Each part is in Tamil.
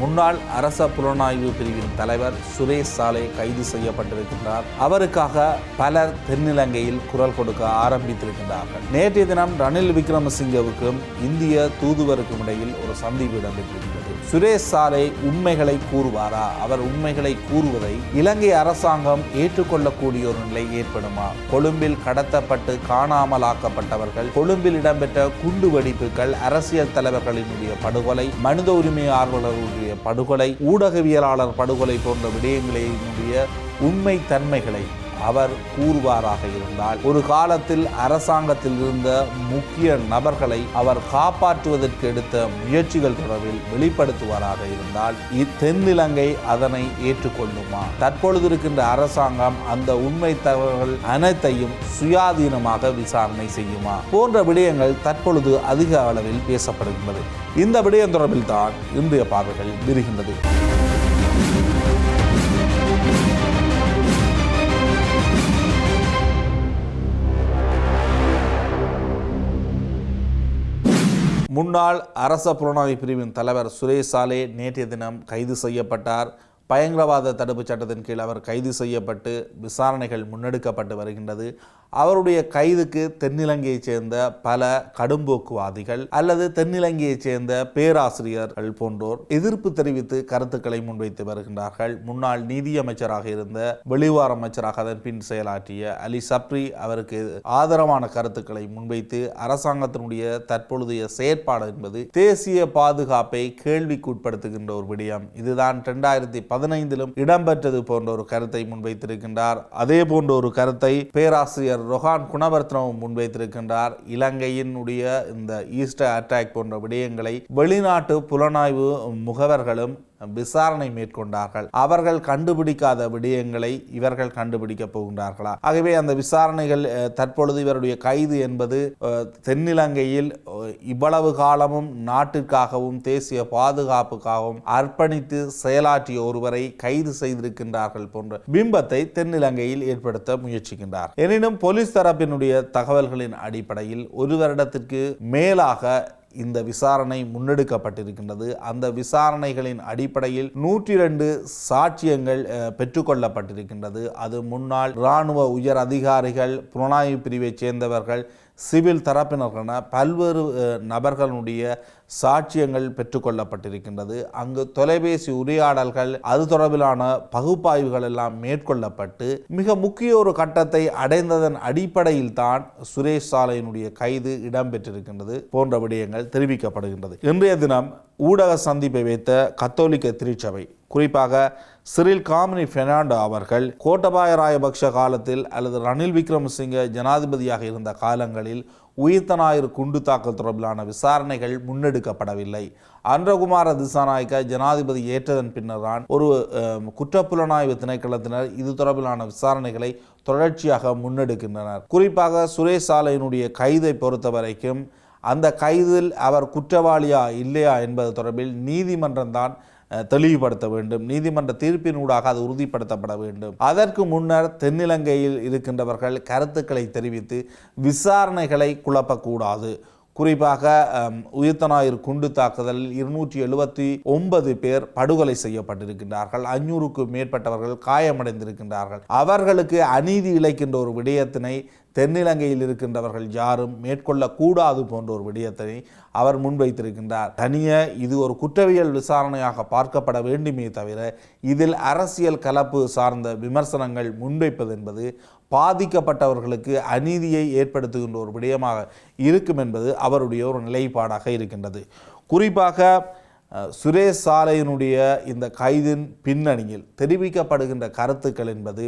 முன்னாள் அரச புலனாய்வு பிரிவின் தலைவர் சுரேஷ் சாலே கைது செய்யப்பட்டிருக்கின்றார். அவருக்காக பலர் தென்னிலங்கையில் குரல் கொடுக்க ஆரம்பித்திருக்கின்றார்கள். நேற்றைய தினம் ரணில் விக்ரமசிங்கவுக்கும் இந்திய தூதுவருக்கும் இடையில் ஒரு சந்திப்பு இடம்பெற்றிருக்கிறது. சுரேஷ் சாலே உண்மைகளை கூறுவாரா? அவர் உண்மைகளை கூறுவதை இலங்கை அரசாங்கம் ஏற்றுக்கொள்ளக்கூடிய ஒரு நிலை ஏற்படுமா? கொழும்பில் கடத்தப்பட்டு காணாமலாக்கப்பட்டவர்கள், கொழும்பில் இடம்பெற்ற குண்டு வெடிப்புகள், அரசியல் தலைவர்களினுடைய படுகொலை, மனித உரிமை ஆர்வலர்களுடைய படுகொலை, ஊடகவியலாளர் படுகொலை போன்ற விடயங்களினுடைய உண்மை தன்மைகளை அவர் கூறுவாராக இருந்தால், ஒரு காலத்தில் அரசாங்கத்தில் இருந்த முக்கிய நபர்களை அவர் காப்பாற்றுவதற்கு எடுத்த முயற்சிகள் தொடர்பில் வெளிப்படுத்துவாராக இருந்தால், தென்னிலங்கை அதனை ஏற்றுக்கொள்ளுமா? தற்பொழுது இருக்கின்ற அரசாங்கம் அந்த உண்மை தகவல்கள் அனைத்தையும் சுயாதீனமாக விசாரணை செய்யுமா? போன்ற விடயங்கள் தற்பொழுது அதிக அளவில் பேசப்படுகின்றது. இந்த விடயம் தொடர்பில் தான் இன்றைய பார்வைகள் விரிகின்றது. முன்னாள் அரச புலனாய்வு பிரிவின் தலைவர் சுரேஷ் சாலே நேற்றைய தினம் கைது செய்யப்பட்டார். பயங்கரவாத தடுப்புச் சட்டத்தின் கீழ் அவர் கைது செய்யப்பட்டு விசாரணைகள் முன்னெடுக்கப்பட்டு வருகின்றது. அவருடைய கைதுக்கு தென்னிலங்கையைச் சேர்ந்த பல கடும்போக்குவாதிகள் அல்லது தென்னிலங்கையைச் சேர்ந்த பேராசிரியர்கள் போன்றோர் எதிர்ப்பு தெரிவித்து கருத்துக்களை முன்வைத்து வருகின்றார்கள். முன்னாள் நீதியமைச்சராக இருந்த வெளிவார அமைச்சராக அதன் பின் செயலாற்றிய அலி சப்ரி அவருக்கு ஆதரவான கருத்துக்களை முன்வைத்து அரசாங்கத்தினுடைய தற்பொழுதைய செயற்பாடு என்பது தேசிய பாதுகாப்பை கேள்விக்குட்படுத்துகின்ற ஒரு விடயம். இதுதான் 2015 இடம்பெற்றது போன்ற ஒரு கருத்தை முன்வைத்திருக்கின்றார். அதே போன்ற ஒரு கருத்தை பேராசிரியர் ரொஹான் குணவர்த்தனவும் முன்வைத்திருக்கின்றார். இலங்கையினுடைய இந்த ஈஸ்டர் அட்டாக் போன்ற விடயங்களை வெளிநாட்டு புலனாய்வு முகவர்களும் விசாரணை மேற்கொண்டார்கள். அவர்கள் கண்டுபிடிக்காத விடயங்களை இவர்கள் கண்டுபிடிக்க போகின்றார்களா? ஆகவே அந்த விசாரணைகள் தற்பொழுது இவருடைய கைது என்பது தென்னிலங்கையில் இவ்வளவு காலமும் நாட்டிற்காகவும் தேசிய பாதுகாப்புக்காகவும் அர்ப்பணித்து செயலாற்றிய ஒருவரை கைது செய்திருக்கின்றார்கள் போன்ற பிம்பத்தை தென்னிலங்கையில் ஏற்படுத்த முயற்சிக்கின்றார். எனினும் போலீஸ் தரப்பினுடைய தகவல்களின் அடிப்படையில் ஒரு வருடத்திற்கு மேலாக இந்த விசாரணை முன்னெடுக்கப்பட்டிருக்கின்றது. அந்த விசாரணைகளின் அடிப்படையில் 102 சாட்சியங்கள் பெற்றுக்கொள்ளப்பட்டிருக்கின்றது. அது முன்னாள் இராணுவ உயர் அதிகாரிகள், புலனாய்வு பிரிவைச் சேர்ந்தவர்கள், சிவில் தரப்பினர்கள் என பல்வேறு நபர்களுடைய சாட்சியங்கள் பெற்றுக்கொள்ளப்பட்டிருக்கின்றது. அங்கு தொலைபேசி உரையாடல்கள், அது தொடர்பிலான பகுப்பாய்வுகள் எல்லாம் மேற்கொள்ளப்பட்டு மிக முக்கிய ஒரு கட்டத்தை அடைந்ததன் அடிப்படையில் தான் சுரேஷ் சாலையினுடைய கைது இடம்பெற்றிருக்கின்றது போன்ற விடயங்கள் தெரிவிக்கப்படுகின்றது. இன்றைய தினம் ஊடக சந்திப்பை வைத்த கத்தோலிக்க திருச்சபை, குறிப்பாக சிறில் காமினி பெர்னாண்டோ அவர்கள் கோட்டபாய ராஜபக்ஷ காலத்தில் அல்லது ரணில் விக்ரமசிங்க ஜனாதிபதியாக இருந்த காலங்களில் உயிர்த்த ஞாயிறு குண்டு தாக்கல் தொடர்பிலான விசாரணைகள் முன்னெடுக்கப்படவில்லை. அன்றகுமார திசாநாயக்க ஜனாதிபதி ஏற்றதன் பின்னர் தான் ஒரு குற்றப்புலனாய்வு திணைக்களத்தினர் இது தொடர்பிலான விசாரணைகளை தொடர்ச்சியாக முன்னெடுக்கின்றனர். குறிப்பாக சுரேஷ் சாலையினுடைய கைதை பொறுத்த வரைக்கும் அந்த கைதில் அவர் குற்றவாளியா இல்லையா என்பது தொடர்பில் நீதிமன்றம் தான் தெளிவுபடுத்த வேண்டும். நீதிமன்ற தீர்ப்பினூடாக அது உறுதிப்படுத்தப்பட வேண்டும். அதற்கு முன்னர் தென்னிலங்கையில் இருக்கின்றவர்கள் கருத்துக்களை தெரிவித்து விசாரணைகளை குழப்பக்கூடாது. குறிப்பாக உயிர்த்த ஞாயிறு குண்டு தாக்குதலில் 279 பேர் படுகொலை செய்யப்பட்டிருக்கின்றார்கள். 500க்கும் மேற்பட்டவர்கள் காயமடைந்திருக்கின்றார்கள். அவர்களுக்கு அநீதி இழைக்கின்ற ஒரு விடயத்தினை தென்னிலங்கையில் இருக்கின்றவர்கள் யாரும் மேற்கொள்ளக்கூடாது போன்ற ஒரு விடயத்தினை அவர் முன்வைத்திருக்கின்றார். தனியே இது ஒரு குற்றவியல் விசாரணையாக பார்க்கப்பட வேண்டுமே தவிர இதில் அரசியல் கலப்பு சார்ந்த விமர்சனங்கள் முன்வைப்பது என்பது பாதிக்கப்பட்டவர்களுக்கு அநீதியை ஏற்படுத்துகின்ற ஒரு விடயமாக இருக்கும் என்பது அவருடைய ஒரு நிலைப்பாடாக இருக்கின்றது. குறிப்பாக சுரேஷ் சாலையினுடைய இந்த கைதின் பின்னணியில் தெரிவிக்கப்படுகின்ற கருத்துக்கள் என்பது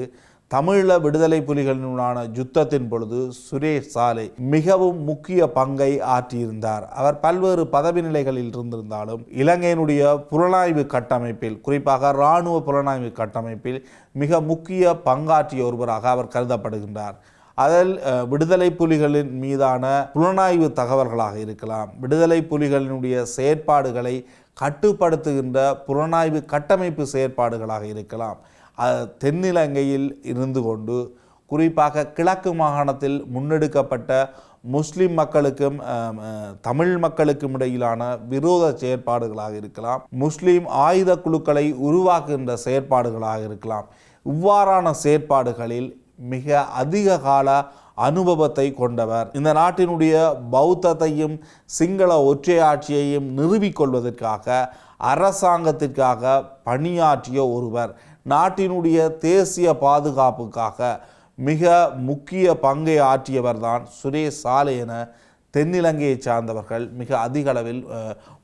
தமிழீழ விடுதலை புலிகளினுடான யுத்தத்தின் பொழுது சுரேஷ் சாலை மிகவும் முக்கிய பங்கை ஆற்றியிருந்தார். அவர் பல்வேறு பதவி நிலைகளில் இருந்திருந்தாலும் இலங்கையினுடைய புலனாய்வு கட்டமைப்பில், குறிப்பாக இராணுவ புலனாய்வு கட்டமைப்பில் மிக முக்கிய பங்காற்றிய ஒருவராக அவர் கருதப்படுகின்றார். அதில் விடுதலை புலிகளின் மீதான புலனாய்வு தகவல்களாக இருக்கலாம், விடுதலை புலிகளினுடைய செயற்பாடுகளை கட்டுப்படுத்துகின்ற புலனாய்வு கட்டமைப்பு செயற்பாடுகளாக இருக்கலாம், தென்னிலங்கையில் இருந்து கொண்டு குறிப்பாக கிழக்கு மாகாணத்தில் முன்னெடுக்கப்பட்ட முஸ்லிம் மக்களுக்கும் தமிழ் மக்களுக்கும் இடையிலான விரோத செயற்பாடுகளாக இருக்கலாம், முஸ்லிம் ஆயுத குழுக்களை உருவாக்குகின்ற செயற்பாடுகளாக இருக்கலாம். இவ்வாறான செயற்பாடுகளில் மிக அதிக கால அனுபவத்தை கொண்டவர். இந்த நாட்டினுடைய பௌத்தத்தையும் சிங்கள ஒற்றையாட்சியையும் நிறுவிக்கொள்வதற்காக அரசாங்கத்திற்காக பணியாற்றிய ஒருவர். நாட்டினுடைய தேசிய பாதுகாப்புக்காக மிக முக்கிய பங்கை ஆற்றியவர்தான் சுரேஷ் சாலே என தென்னிலங்கையை சார்ந்தவர்கள் மிக அதிக அளவில்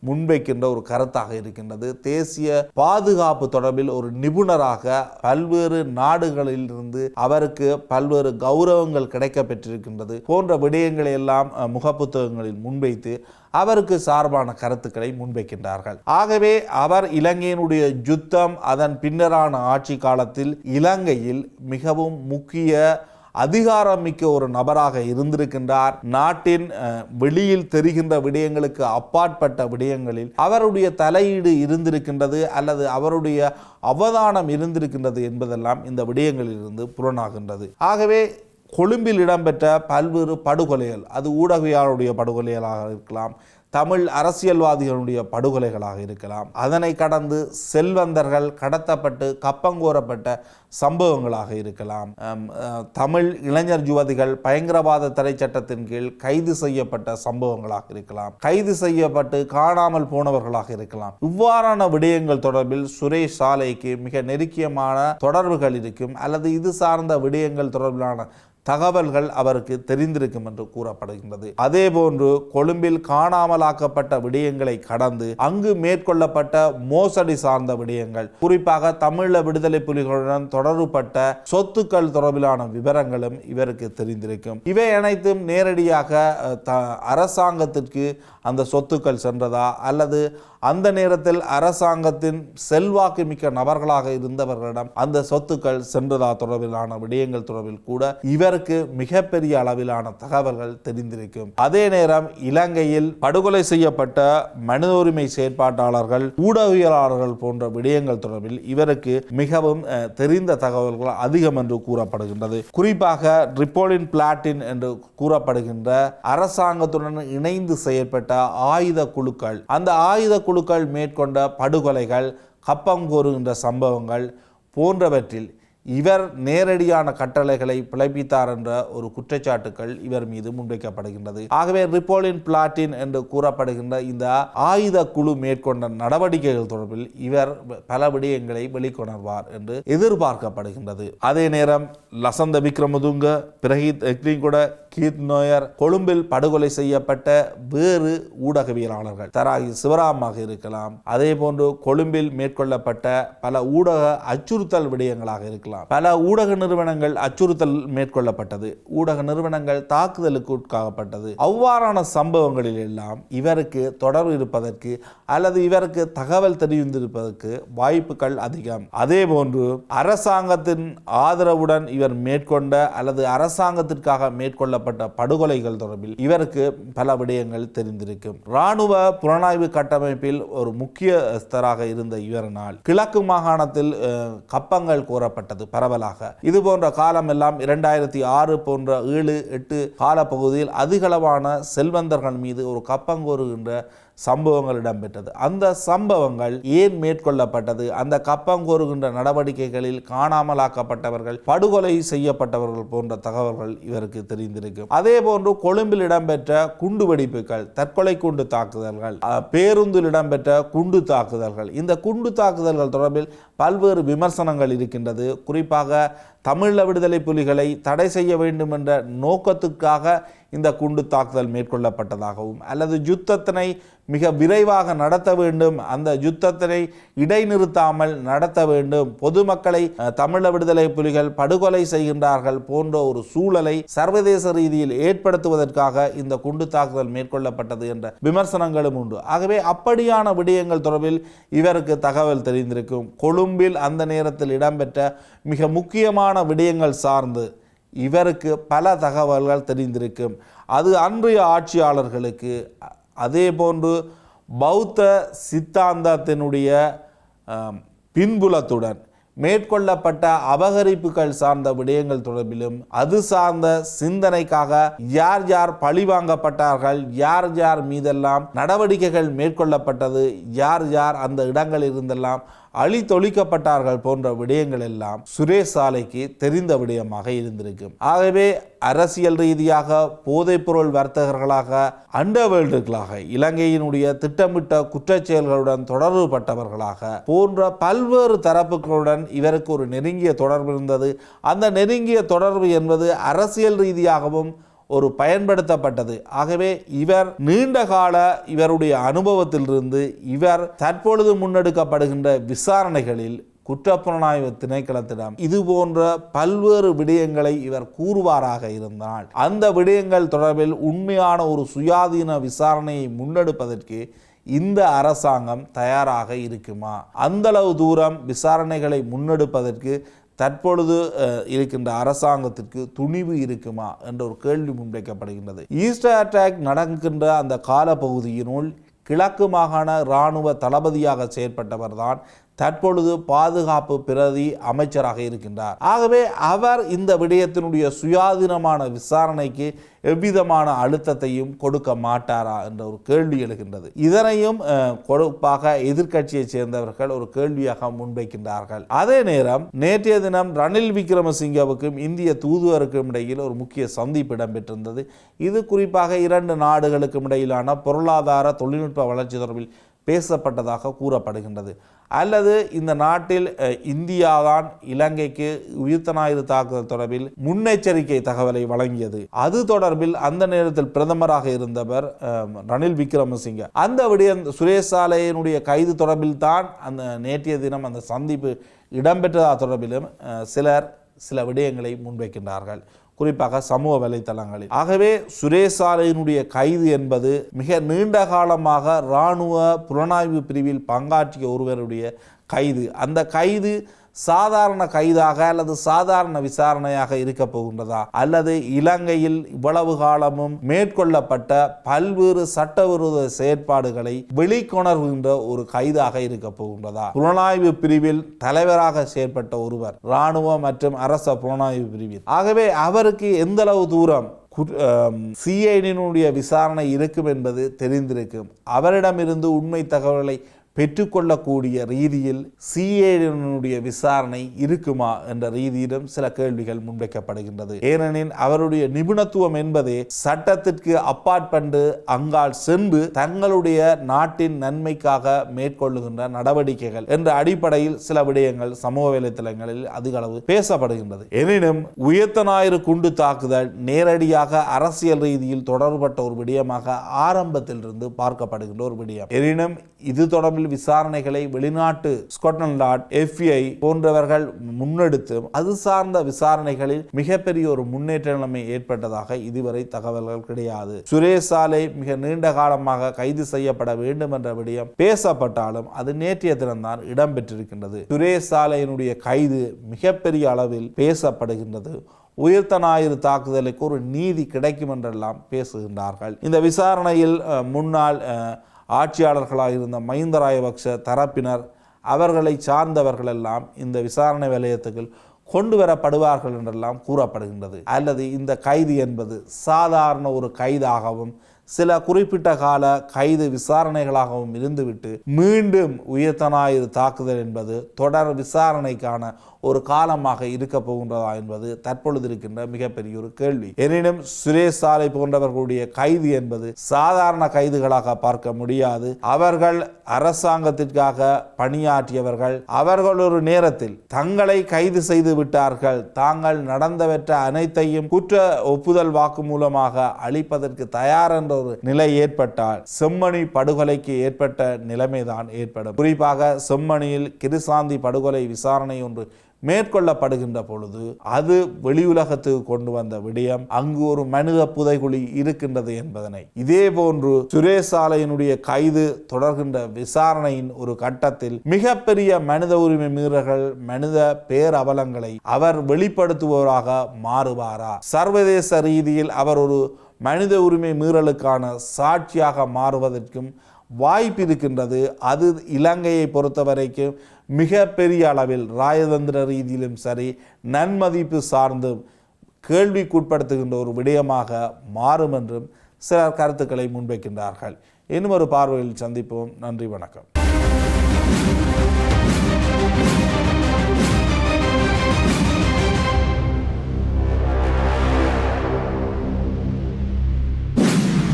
முன்வைக்கின்ற ஒரு கருத்தாக இருக்கின்றது. தேசிய பாதுகாப்பு தொடர்பில் ஒரு நிபுணராக பல்வேறு நாடுகளிலிருந்து அவருக்கு பல்வேறு கௌரவங்கள் கிடைக்க பெற்றிருக்கின்றது போன்ற விடயங்களை எல்லாம் முகப்புத்தகங்களில் முன்வைத்து அவருக்கு சார்பான கருத்துக்களை முன்வைக்கின்றார்கள். ஆகவே அவர் இலங்கையினுடைய யுத்தம் அதன் பின்னரான ஆட்சி காலத்தில் இலங்கையில் மிகவும் முக்கிய அதிகாரமிக்க ஒரு நபராக இருந்திருக்கின்றார். நாட்டின் வெளியில் தெரிகின்ற விடயங்களுக்கு அப்பாற்பட்ட விடயங்களில் அவருடைய தலையீடு இருந்திருக்கின்றது அல்லது அவருடைய அவதானம் இருந்திருக்கின்றது என்பதெல்லாம் இந்த விடயங்களிலிருந்து புலனாகின்றது. ஆகவே கொழும்பில் இடம்பெற்ற பல்வேறு படுகொலைகள், அது ஊடகவியலாளருடைய படுகொலைகளாக இருக்கலாம், தமிழ் அரசியல்வாதிகளுடைய படுகொலைகளாக இருக்கலாம், அதனை கடந்து செல்வந்தர்கள் கடத்தப்பட்டு கப்பங்கோரப்பட்ட சம்பவங்களாக இருக்கலாம், தமிழ் இளைஞர் யுவதிகள் பயங்கரவாத தடை சட்டத்தின் கீழ் கைது செய்யப்பட்ட சம்பவங்களாக இருக்கலாம், கைது செய்யப்பட்டு காணாமல் போனவர்களாக இருக்கலாம். இவ்வாறான விடயங்கள் தொடர்பில் சுரேஷ் சாலேக்கு மிக நெருக்கியமான தொடர்புகள் இருக்கும் அல்லது இது சார்ந்த விடயங்கள் தொடர்பிலான தகவல்கள் அவருக்கு தெரிந்திருக்கும் என்று கூறப்படுகின்றது. அதே போன்று கொழும்பில் காணாமலாக்கப்பட்ட விடயங்களை கடந்து அங்கு மேற்கொள்ளப்பட்ட மோசடி சார்ந்த விடயங்கள், குறிப்பாக தமிழீழ விடுதலை புலிகளுடன் தொடர்புபட்ட சொத்துக்கள் தொடர்பிலான விவரங்களும் இவருக்கு தெரிந்திருக்கும். இவை அனைத்தும் நேரடியாக அரசாங்கத்திற்கு அந்த சொத்துக்கள் சென்றதா அல்லது அந்த நேரத்தில் அரசாங்கத்தின் செல்வாக்கு மிக்க நபர்களாக இருந்தவர்களிடம் அந்த சொத்துக்கள் சென்றதா தொடர்பிலான விடயங்கள் தொடர்பில் கூட இவருக்கு மிகப்பெரிய அளவிலான தகவல்கள் தெரிந்திருக்கும். அதே நேரம் இலங்கையில் படுகொலை செய்யப்பட்ட மனித உரிமை செயற்பாட்டாளர்கள், ஊடகவியலாளர்கள் போன்ற விடயங்கள் தொடர்பில் இவருக்கு மிகவும் தெரிந்த தகவல்கள் அதிகம் என்று கூறப்படுகின்றது. குறிப்பாக ரிப்போலின் பிளாட்டின் என்று கூறப்படுகின்ற அரசாங்கத்துடன் இணைந்து செயற்பட்ட ஆயுத குழுக்கள், அந்த ஆயுத குழுக்கள் மேற்கொண்ட படுகொலைகள், கப்பம் கோருகின்ற சம்பவங்கள் போன்றவற்றில் இவர் நேரடியான கட்டளைகளை பிழைப்பித்தார் என்ற ஒரு குற்றச்சாட்டுகள் இவர் மீது முன்வைக்கப்படுகின்றது. ஆகவே ரிப்போலின் பிளாட்டின் என்று கூறப்படுகின்ற இந்த ஆயுத குழு மேற்கொண்ட நடவடிக்கைகள் தொடர்பில் இவர் பல விடயங்களை வெளிக்கொணர்வார் என்று எதிர்பார்க்கப்படுகின்றது. அதே நேரம் லசந்த விக்ரமதுங்க, பிரஹீத் எக்லிங்குட, கீத் நோயர், கொழும்பில் படுகொலை செய்யப்பட்ட வேறு ஊடகவியலாளர்கள், தராகி சிவராமாக இருக்கலாம், அதே போன்று கொழும்பில் மேற்கொள்ளப்பட்ட பல ஊடக அச்சுறுத்தல் விடயங்களாக இருக்கலாம். பல ஊடக நிறுவனங்கள் அச்சுறுத்தல் மேற்கொள்ளப்பட்டது, ஊடக நிறுவனங்கள் தாக்குதலுக்கு உட்காகப்பட்டது. அவ்வாறான சம்பவங்களில் எல்லாம் இவருக்கு தொடர்பு இருப்பதற்கு அல்லது இவருக்கு தகவல் தெரிந்திருப்பதற்கு வாய்ப்புகள் அதிகம். அதே போன்று அரசாங்கத்தின் ஆதரவுடன் இவர் மேற்கொண்ட அல்லது அரசாங்கத்திற்காக மேற்கொள்ளப்பட்ட படுகொலைகள் தொடர்பில் இவருக்கு பல விடயங்கள் தெரிந்திருக்கும். இராணுவ புலனாய்வு கட்டமைப்பில் ஒரு முக்கியஸ்தராக இருந்த இவரினால் கிழக்கு மாகாணத்தில் கப்பங்கள் கோரப்பட்டது பரவலாக. இது போன்ற காலம் எல்லாம் 2006 போன்ற 7-8 காலப்பகுதியில் அதிகளவான செல்வந்தர்கள் மீது ஒரு கப்பங்கோருகின்ற சம்பவங்கள் இடம்பெற்றது. அந்த சம்பவங்கள் ஏன் மேற்கொள்ளப்பட்டது, அந்த கப்பங்கோருகின்ற நடவடிக்கைகளில் காணாமலாக்கப்பட்டவர்கள், படுகொலை செய்யப்பட்டவர்கள் போன்ற தகவல்கள் இவருக்கு தெரிந்திருக்கும். அதே போன்று கொழும்பில் இடம்பெற்ற குண்டு வெடிப்புகள், தற்கொலை குண்டு தாக்குதல்கள், பேருந்தில் இடம்பெற்ற குண்டு தாக்குதல்கள், இந்த குண்டு தாக்குதல்கள் தொடர்பில் பல்வேறு விமர்சனங்கள் இருக்கின்றது. குறிப்பாக தமிழீழ விடுதலை புலிகளை தடை செய்ய வேண்டும் என்ற நோக்கத்துக்காக இந்த குண்டு தாக்குதல் மேற்கொள்ளப்பட்டதாகவும் அல்லது யுத்தத்தினை மிக விரைவாக நடத்த வேண்டும், அந்த யுத்தத்தினை இடைநிறுத்தாமல் நடத்த வேண்டும், பொதுமக்களை தமிழீழ விடுதலை புலிகள் படுகொலை செய்கின்றார்கள் போன்ற ஒரு சூழலை சர்வதேச ரீதியில் ஏற்படுத்துவதற்காக இந்த குண்டு தாக்குதல் மேற்கொள்ளப்பட்டது என்ற விமர்சனங்களும் உண்டு. ஆகவே அப்படியான விடயங்கள் தொடர்பில் இவருக்கு தகவல் தெரிந்திருக்கும். கொழும்பில் அந்த நேரத்தில் இடம்பெற்ற மிக முக்கியமான விடயங்கள் சார்ந்து இவருக்கு பல தகவல்கள் தெரிந்திருக்கும். அது அன்றைய ஆட்சியாளர்களுக்கு, அதே போன்று பௌத்த சித்தாந்தத்தினுடைய பின்புலத்துடன் மேற்கொள்ளப்பட்ட அபகரிப்புகள் சார்ந்த விடயங்கள் தொடர்பிலும் அது சார்ந்த சிந்தனைக்காக யார் யார் பழிவாங்கப்பட்டார்கள், யார் யார் மீதெல்லாம் நடவடிக்கைகள் மேற்கொள்ளப்பட்டது, யார் யார் அந்த இடங்களில் இருந்தெல்லாம் அழித்தொழிக்கப்பட்டார்கள் போன்ற விடயங்கள் எல்லாம் சுரேஷ் சாலைக்கு தெரிந்த விடயமாக இருந்திருக்கும். ஆகவே அரசியல் ரீதியாக போதைப்பொருள் வர்த்தகர்களாக அண்டர்வேல்டுகளாக இலங்கையினுடைய திட்டமிட்ட குற்றச்செயல்களுடன் தொடர்பு பட்டவர்களாக போன்ற பல்வேறு தரப்புகளுடன் இவருக்கு ஒரு நெருங்கிய தொடர்பு இருந்தது. அந்த நெருங்கிய தொடர்பு என்பது அரசியல் ரீதியாகவும் ஒரு பயன்படுத்தப்பட்டது. ஆகவே இவர் நீண்டகால இவருடைய அனுபவத்திலிருந்து இவர் தற்பொழுது முன்னெடுக்கப்படுகின்ற விசாரணைகளில் குற்றப்புலனாய்வு திணைக்களத்திடம் இது போன்ற பல்வேறு விடயங்களை இவர் கூறுவாராக இருந்தால் அந்த விடயங்கள் தொடர்பில் உண்மையான ஒரு சுயாதீன விசாரணையை முன்னெடுப்பதற்கு இந்த அரசாங்கம் தயாராக இருக்குமா, அந்தளவு தூரம் விசாரணைகளை முன்னெடுப்பதற்கு தற்பொழுது இருக்கின்ற அரசாங்கத்திற்கு துணிவு இருக்குமா என்ற ஒரு கேள்வி முன்வைக்கப்படுகின்றது. ஈஸ்டர் அட்டாக் நடக்கின்ற அந்த காலப்பகுதியினுள் கிழக்கு மாகாண இராணுவ தளபதியாக செயற்பட்டவர் தான் தற்பொழுது பாதுகாப்பு பிரதி அமைச்சராக இருக்கின்றார். ஆகவே அவர் இந்த விடயத்தினுடைய சுயாதீனமான விசாரணைக்கு எவ்விதமான அழுத்தத்தையும் கொடுக்க மாட்டாரா என்ற ஒரு கேள்வி எழுகின்றது. இதனையும் கொடுப்பாக எதிர்க்கட்சியை சேர்ந்தவர்கள் ஒரு கேள்வியாக முன்வைக்கின்றார்கள். அதே நேரம் நேற்றைய தினம் ரணில் விக்ரமசிங்கவுக்கும் இந்திய தூதுவருக்கும் இடையில் ஒரு முக்கிய சந்திப்பு இடம்பெற்றிருந்தது. இது குறிப்பாக 2 நாடுகளுக்கும் இடையிலான பொருளாதார தொழில்நுட்ப வளர்ச்சி தொடர்பில் பேசப்பட்டதாக கூறப்படுகின்றது. அல்லது இந்த நாட்டில் இந்தியாதான் இலங்கைக்கு உயிர்த்த தாக்குதல் தொடர்பில் முன்னெச்சரிக்கை தகவலை வழங்கியது. அது தொடர்பில் அந்த நேரத்தில் பிரதமராக இருந்தவர் ரணில் விக்ரமசிங்க. அந்த விடயம் சுரேஷ் சாலையினுடைய கைது தொடர்பில் தான் அந்த நேற்றைய தினம் அந்த சந்திப்பு இடம்பெற்றதா தொடர்பிலும் சில விடயங்களை முன்வைக்கின்றார்கள், குறிப்பாக சமூக வலைத்தளங்களில். ஆகவே சுரேஷ் சாலையினுடைய கைது என்பது மிக நீண்ட காலமாக இராணுவ புலனாய்வு பிரிவில் பங்காற்றிய ஒருவருடைய கைது. அந்த கைது சாதாரண கைதாக அல்லது சாதாரண விசாரணையாக இருக்க போகின்றதா, அல்லது இலங்கையில் இவ்வளவு காலமும் மேற்கொள்ளப்பட்ட பல்வேறு சட்டவிரோத செயற்பாடுகளை வெளிக்கொணர்கின்ற ஒரு கைதாக இருக்க போகின்றதா? புலனாய்வு பிரிவில் தலைவராக செயற்பட்ட ஒருவர் இராணுவ மற்றும் அரச புலனாய்வு பிரிவில். ஆகவே அவருக்கு எந்தளவு தூரம் சிஐடியினுடைய விசாரணை இருக்கும் என்பது தெரிந்திருக்கும். அவரிடமிருந்து உண்மை தகவல்களை பெற்றுக்கொள்ளக்கூடிய ரீதியில் சிஐடியினுடைய விசாரணை இருக்குமா என்ற ரீதியிலும் சில கேள்விகள் முன்வைக்கப்படுகின்றது. ஏனெனில் அவருடைய நிபுணத்துவம் என்பதே சட்டத்திற்கு அப்பாற்பட்டு அங்கால் சென்று தங்களுடைய நாட்டின் நன்மைக்காக மேற்கொள்ளுகின்ற நடவடிக்கைகள் என்ற அடிப்படையில் சில விடயங்கள் சமூக வலைத்தளங்களில் அதிக அளவு பேசப்படுகின்றது. எனினும் உயிர்த்த ஞாயிறு குண்டு தாக்குதல் நேரடியாக அரசியல் ரீதியில் தொடர்பட்ட ஒரு விடயமாக ஆரம்பத்திலிருந்து பார்க்கப்படுகின்ற ஒரு விடயம். எனினும் இது தொடர்பில் விசாரணைகளை வெளிநாட்டு ஸ்காட்லாந்து யார்ட், FBI போன்றவர்கள் முன்னெடுத்து அது சார்ந்த விசாரணைகளில் மிகப்பெரிய ஒரு முன்னேற்ற நிலைமை ஏற்பட்டதாக இதுவரை தகவல்கள் கிடையாது. சுரேஷ் சாலை மிக நீண்ட காலமாக கைது செய்யப்பட வேண்டும் என்ற விடயம் பேசப்பட்டாலும் அது நேற்றைய தினம்தான் இடம்பெற்றிருக்கின்றது. சுரேஷ் சாலையினுடைய கைது மிகப்பெரிய அளவில் பேசப்படுகின்றது. உயிர்த்த ஞாயிறு தாக்குதலுக்கு ஒரு நீதி கிடைக்கும் என்றெல்லாம் பேசுகின்றார்கள். இந்த விசாரணையில் முன்னாள் ஆட்சியாளர்களாக இருந்த மஹிந்த ராஜபக்ஷ தரப்பினர் அவர்களை சார்ந்தவர்கள் எல்லாம் இந்த விசாரணை வலயத்துக்கு கொண்டு வரப்படுவார்கள் என்றெல்லாம் கூறப்படுகின்றது. அல்லது இந்த கைது என்பது சாதாரண ஒரு கைதாகவும் சில குறிப்பிட்ட கால கைது விசாரணைகளாகவும் இருந்துவிட்டு மீண்டும் உயிர்த்த ஞாயிறு தாக்குதல் என்பது தொடர் விசாரணைக்கான ஒரு காலமாக இருக்க போகின்றதா என்பது தற்பொழுது இருக்கின்ற மிகப்பெரிய ஒரு கேள்வி. எனினும் சுரேஷ் சாலை போன்றவர்களுடைய கைது என்பது சாதாரண கைதுகளாக பார்க்க முடியாது. அவர்கள் அரசாங்கத்திற்காக பணியாற்றியவர்கள். அவர்கள் ஒரு நேரத்தில் தங்களை கைது செய்து விட்டார்கள், தாங்கள் நடந்தவற்ற அனைத்தையும் குற்ற ஒப்புதல் வாக்கு மூலமாக அளிப்பதற்கு தயார் என்ற ஒரு நிலை ஏற்பட்டால் செம்மணி படுகொலைக்கு ஏற்பட்ட நிலைமைதான் ஏற்படும். குறிப்பாக செம்மணியில் கிருசாந்தி படுகொலை விசாரணை ஒன்று மேற்கொள்ளப்படுகின்ற பொழுது அது வெளியுலகத்துக்கு கொண்டு வந்த விடயம் அங்கு ஒரு மனித புதைகுழி இருக்கின்றது என்பதனை. இதே போன்று சுரேஷ் சாலையினுடைய கைது தொடர்கின்ற விசாரணையின் ஒரு கட்டத்தில் மிகப்பெரிய மனித உரிமை மீறல்கள், மனித பேரவலங்களை அவர் வெளிப்படுத்துபவராக மாறுவாரா? சர்வதேச ரீதியில் அவர் ஒரு மனித உரிமை மீறலுக்கான சாட்சியாக மாறுவதற்கும் வாய்ப்பு இருக்கின்றது. அது இலங்கையை பொறுத்த வரைக்கும் மிக பெரிய அளவில் ராஜதந்திர ரீதியிலும் சரி, நன்மதிப்பு சார்ந்தும் கேள்விக்குட்படுத்துகின்ற ஒரு விடயமாக மாறும் என்றும் சிலர் கருத்துக்களை முன்வைக்கின்றார்கள். இன்னும் ஒரு பார்வையில் சந்திப்போம். நன்றி, வணக்கம்.